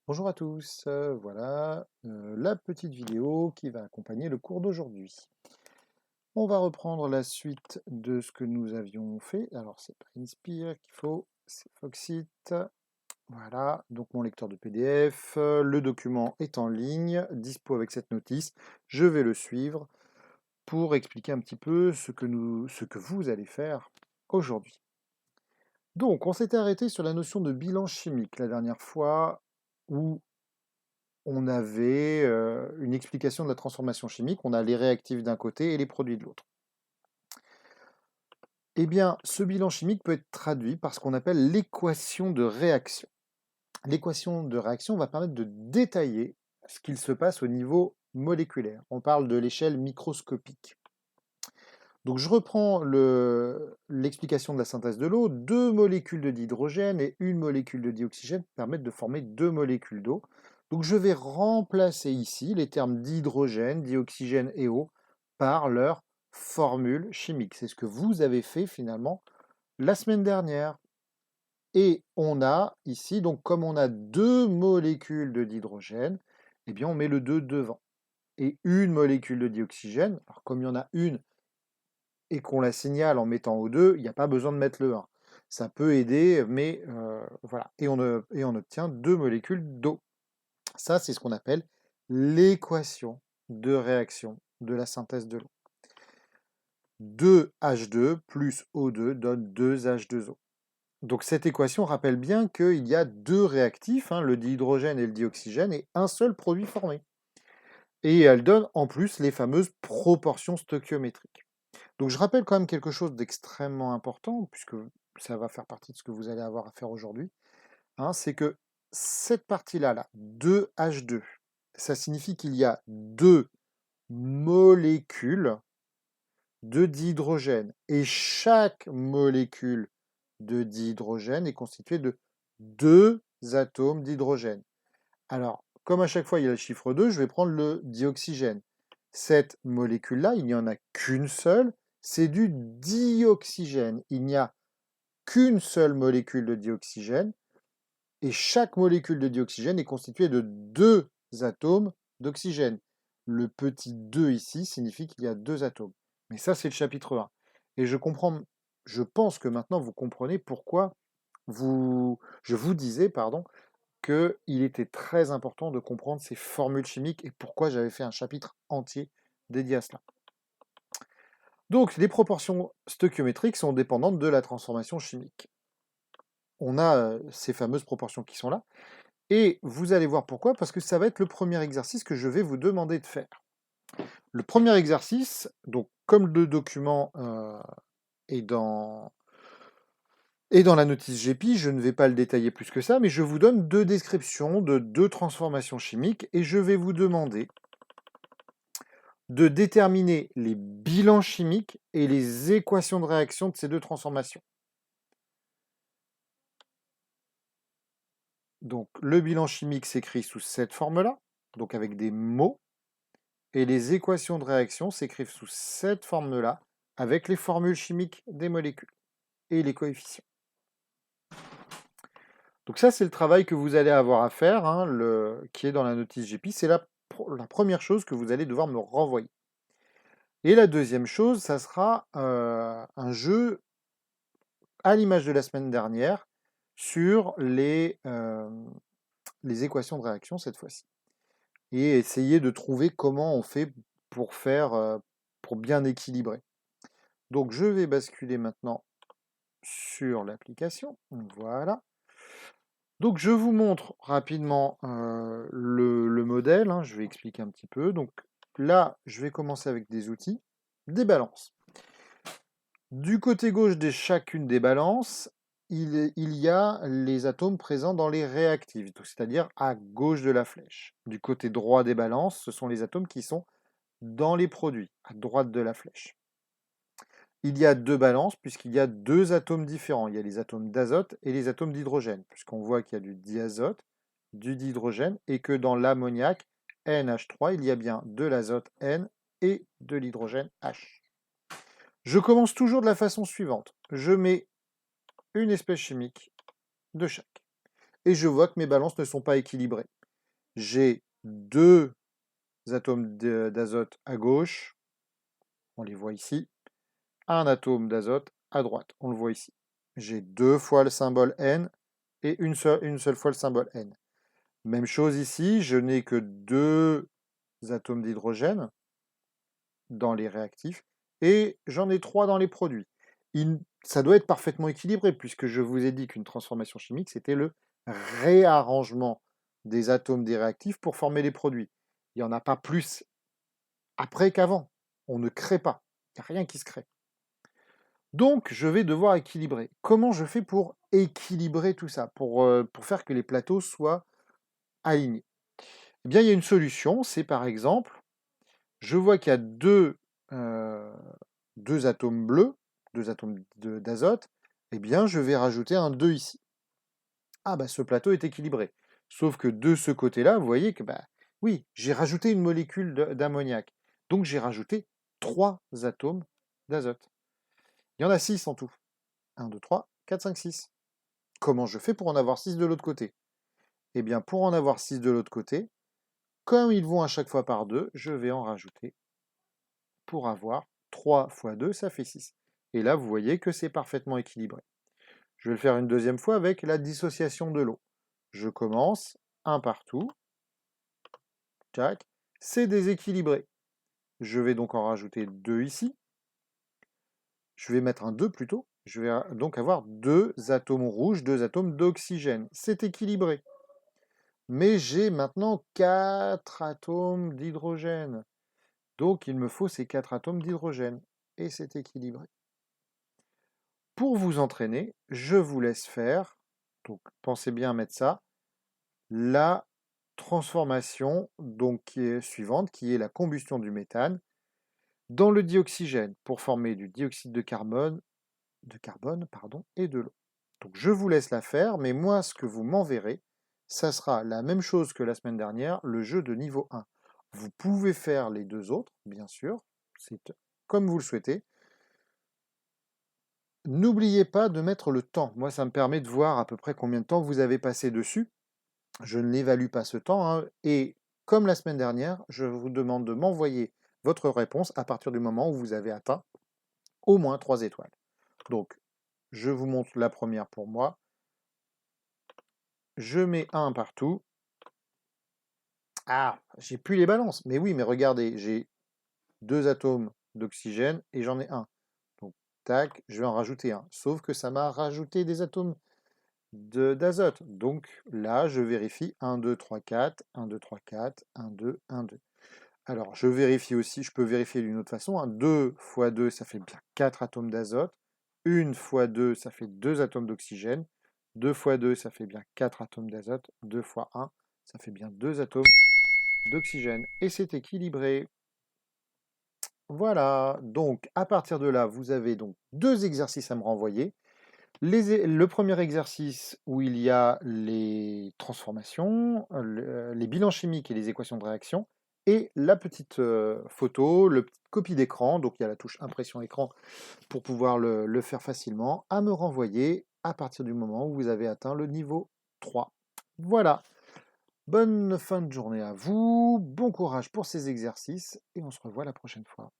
Bonjour à tous, voilà la petite vidéo qui va accompagner le cours d'aujourd'hui. On va reprendre la suite de ce que nous avions fait. Alors c'est pas Inspire qu'il faut, c'est Foxit. Voilà, donc mon lecteur de PDF, le document est en ligne, dispo avec cette notice. Je vais le suivre pour expliquer un petit peu ce que vous allez faire aujourd'hui. Donc on s'était arrêté sur la notion de bilan chimique la dernière fois, où on avait une explication de la transformation chimique. On a les réactifs d'un côté et les produits de l'autre. Eh bien, ce bilan chimique peut être traduit par ce qu'on appelle l'équation de réaction. L'équation de réaction va permettre de détailler ce qu'il se passe au niveau moléculaire. On parle de l'échelle microscopique. Donc je reprends l'explication de la synthèse de l'eau. Deux molécules de dihydrogène et une molécule de dioxygène permettent de former deux molécules d'eau. Donc je vais remplacer ici les termes d'hydrogène, dioxygène et eau par leur formule chimique. C'est ce que vous avez fait finalement la semaine dernière. Et on a ici, donc comme on a deux molécules de dihydrogène, eh bien on met le 2 devant. Et une molécule de dioxygène, alors comme il y en a une et qu'on la signale en mettant O2, il n'y a pas besoin de mettre le 1. Ça peut aider, mais voilà. Et on obtient deux molécules d'eau. Ça, c'est ce qu'on appelle l'équation de réaction de la synthèse de l'eau. 2H2 plus O2 donne 2H2O. Donc cette équation rappelle bien qu'il y a deux réactifs, le dihydrogène et le dioxygène, et un seul produit formé. Et elle donne en plus les fameuses proportions stoichiométriques. Donc je rappelle quand même quelque chose d'extrêmement important, puisque ça va faire partie de ce que vous allez avoir à faire aujourd'hui, c'est que cette partie-là, 2H2, ça signifie qu'il y a deux molécules de dihydrogène, et chaque molécule de dihydrogène est constituée de deux atomes d'hydrogène. Alors, comme à chaque fois il y a le chiffre 2, je vais prendre le dioxygène. Cette molécule-là, il n'y en a qu'une seule, c'est du dioxygène. Il n'y a qu'une seule molécule de dioxygène, et chaque molécule de dioxygène est constituée de deux atomes d'oxygène. Le petit 2 ici signifie qu'il y a deux atomes. Mais ça, c'est le chapitre 1. Et je pense que maintenant vous comprenez pourquoi je vous disais, qu'il était très important de comprendre ces formules chimiques et pourquoi j'avais fait un chapitre entier dédié à cela. Donc, les proportions stoichiométriques sont dépendantes de la transformation chimique. On a ces fameuses proportions qui sont là, et vous allez voir pourquoi, parce que ça va être le premier exercice que je vais vous demander de faire. Le premier exercice, donc comme le document est dans la notice GEPI, je ne vais pas le détailler plus que ça, mais je vous donne deux descriptions de deux transformations chimiques, et je vais vous demander de déterminer les bilans chimiques et les équations de réaction de ces deux transformations. Donc le bilan chimique s'écrit sous cette forme-là, donc avec des mots, et les équations de réaction s'écrivent sous cette forme-là, avec les formules chimiques des molécules et les coefficients. Donc ça, c'est le travail que vous allez avoir à faire, qui est dans la notice GEPI. C'est la première chose que vous allez devoir me renvoyer. Et la deuxième chose, ça sera un jeu à l'image de la semaine dernière sur les équations de réaction cette fois-ci. Et essayer de trouver comment on fait pour pour bien équilibrer. Donc je vais basculer maintenant sur l'application. Voilà. Donc je vous montre rapidement le modèle, je vais expliquer un petit peu. Donc là, je vais commencer avec des outils, des balances. Du côté gauche de chacune des balances, il y a les atomes présents dans les réactifs, c'est-à-dire à gauche de la flèche. Du côté droit des balances, ce sont les atomes qui sont dans les produits, à droite de la flèche. Il y a deux balances puisqu'il y a deux atomes différents. Il y a les atomes d'azote et les atomes d'hydrogène, puisqu'on voit qu'il y a du diazote, du dihydrogène, et que dans l'ammoniac NH3, il y a bien de l'azote N et de l'hydrogène H. Je commence toujours de la façon suivante. Je mets une espèce chimique de chaque. et je vois que mes balances ne sont pas équilibrées. J'ai 2 atomes d'azote à gauche, on les voit ici, un atome d'azote à droite, on le voit ici. J'ai 2 fois le symbole N et une seule fois le symbole N. Même chose ici, je n'ai que 2 atomes d'hydrogène dans les réactifs et j'en ai 3 dans les produits. Ça doit être parfaitement équilibré puisque je vous ai dit qu'une transformation chimique, c'était le réarrangement des atomes des réactifs pour former les produits. Il n'y en a pas plus après qu'avant. On ne crée pas. Il n'y a rien qui se crée. Donc, je vais devoir équilibrer. Comment je fais pour équilibrer tout ça, pour faire que les plateaux soient alignés? Eh bien, il y a une solution, c'est par exemple, je vois qu'il y a euh, deux atomes bleus, 2 atomes d'azote, eh bien, je vais rajouter un 2 ici. Ah, bah, ce plateau est équilibré. Sauf que de ce côté-là, vous voyez que, bah, oui, j'ai rajouté une molécule d'ammoniac. Donc, j'ai rajouté 3 atomes d'azote. Il y en a 6 en tout. 1, 2, 3, 4, 5, 6. Comment je fais pour en avoir 6 de l'autre côté? Eh bien, pour en avoir 6 de l'autre côté, comme ils vont à chaque fois par 2, je vais en rajouter pour avoir 3 fois 2, ça fait 6. Et là, vous voyez que c'est parfaitement équilibré. Je vais le faire une deuxième fois avec la dissociation de l'eau. Je commence, un partout, tac, c'est déséquilibré. Je vais donc en rajouter 2 ici. Je vais mettre un 2 plutôt. Je vais donc avoir 2 atomes rouges, 2 atomes d'oxygène. C'est équilibré. Mais j'ai maintenant 4 atomes d'hydrogène. Donc il me faut ces 4 atomes d'hydrogène. Et c'est équilibré. Pour vous entraîner, je vous laisse faire, donc pensez bien à mettre ça, la transformation donc, qui est suivante, qui est la combustion du méthane dans le dioxygène pour former du dioxyde de carbone pardon, et de l'eau. Donc je vous laisse la faire, mais moi ce que vous m'enverrez, ça sera la même chose que la semaine dernière, le jeu de niveau 1. Vous pouvez faire les deux autres, bien sûr, c'est comme vous le souhaitez. N'oubliez pas de mettre le temps. Moi, ça me permet de voir à peu près combien de temps vous avez passé dessus. Je ne l'évalue pas ce temps, hein, et comme la semaine dernière, je vous demande de m'envoyer votre réponse à partir du moment où vous avez atteint au moins 3 étoiles. Donc, je vous montre la première pour moi. Je mets 1 partout. Ah, j'ai plus les balances. Mais oui, mais regardez, j'ai 2 atomes d'oxygène et j'en ai un. Donc, tac, je vais en rajouter un. Sauf que ça m'a rajouté des atomes d'azote. Donc là, je vérifie 1, 2, 3, 4, 1, 2, 3, 4, 1, 2, 1, 2. Alors, je vérifie aussi, je peux vérifier d'une autre façon. 2 fois 2, ça fait bien 4 atomes d'azote. 1 fois 2, ça fait 2 atomes d'oxygène. 2 fois 2, ça fait bien 4 atomes d'azote. 2 fois 1, ça fait bien 2 atomes d'oxygène. Et c'est équilibré. Voilà. Donc, à partir de là, vous avez donc 2 exercices à me renvoyer. Le premier exercice où il y a les transformations, les bilans chimiques et les équations de réaction, et la petite photo, le petite copie d'écran, donc il y a la touche impression écran pour pouvoir le faire facilement, à me renvoyer à partir du moment où vous avez atteint le niveau 3. Voilà, bonne fin de journée à vous, bon courage pour ces exercices, et on se revoit la prochaine fois.